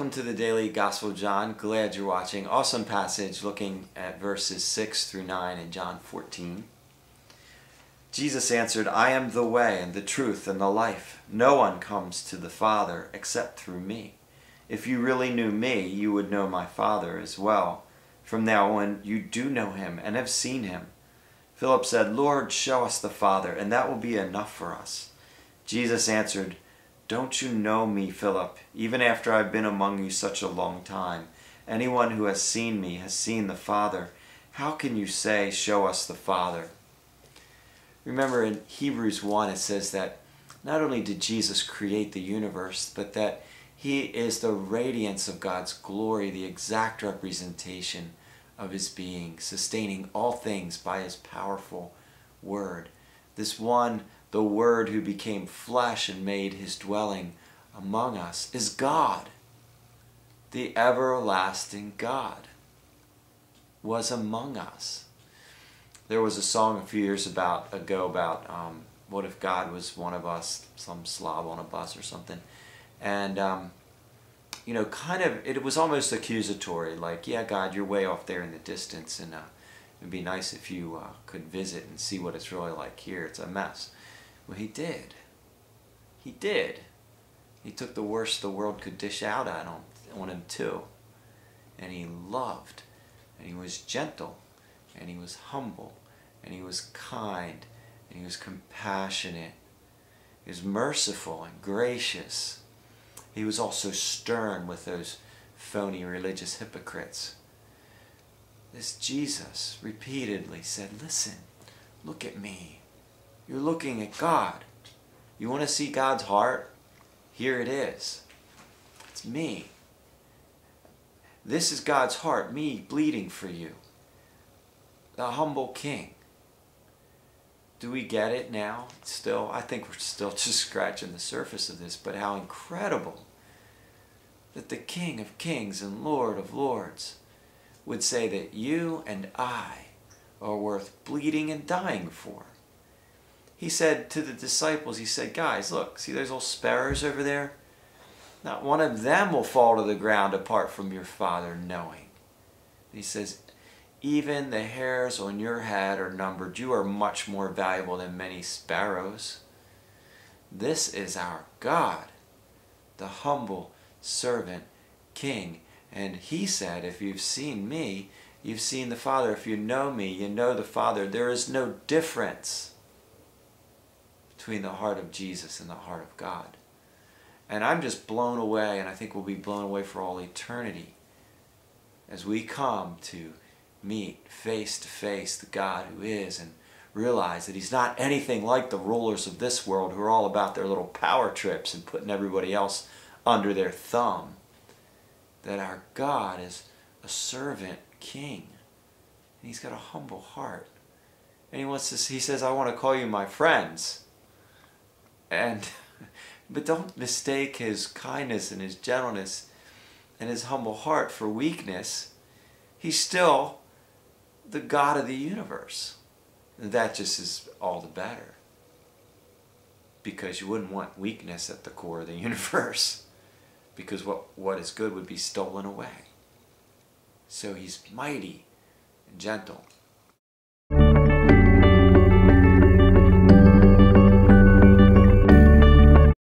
Welcome to the Daily Gospel of John. Glad you're watching. Awesome passage looking at verses 6 through 9 in John 14. Jesus answered, I am the way and the truth and the life. No one comes to the Father except through me. If you really knew me, you would know my Father as well. From now on, you do know him and have seen him. Philip said, Lord, show us the Father, and that will be enough for us. Jesus answered, Don't you know me, Philip, even after I've been among you such a long time? Anyone who has seen me has seen the Father. How can you say, show us the Father? Remember in Hebrews 1 it says that not only did Jesus create the universe, but that he is the radiance of God's glory, the exact representation of his being, sustaining all things by his powerful word. This one, the Word who became flesh and made his dwelling among us, is God. The everlasting God was among us. There was a song a few years ago about what if God was one of us, some slob on a bus or something. And, it was almost accusatory, like, yeah, God, you're way off there in the distance, and it'd be nice if you could visit and see what it's really like here. It's a mess. Well, he did. He did. He took the worst the world could dish out on him too. And he loved, and he was gentle, and he was humble, and he was kind, and he was compassionate. He was merciful and gracious. He was also stern with those phony religious hypocrites. This Jesus repeatedly said, listen, look at me. You're looking at God. You want to see God's heart? Here it is. It's me. This is God's heart, me bleeding for you. The humble king. Do we get it now? Still, I think we're still just scratching the surface of this, but how incredible that the King of Kings and Lord of Lords would say that you and I are worth bleeding and dying for. He said to the disciples, he said, guys, look, see those little sparrows over there? Not one of them will fall to the ground apart from your Father knowing. He says, even the hairs on your head are numbered. You are much more valuable than many sparrows. This is our God, the humble servant king. And he said, if you've seen me, you've seen the Father. If you know me, you know the Father. There is no difference between the heart of Jesus and the heart of God. And I'm just blown away, and I think we'll be blown away for all eternity as we come to meet face to face the God who is, and realize that he's not anything like the rulers of this world who are all about their little power trips and putting everybody else under their thumb. That our God is a servant king, and he's got a humble heart. And he says, I want to call you my friends. But don't mistake his kindness and his gentleness and his humble heart for weakness. He's still the God of the universe. And that just is all the better. Because you wouldn't want weakness at the core of the universe. Because what is good would be stolen away. So he's mighty and gentle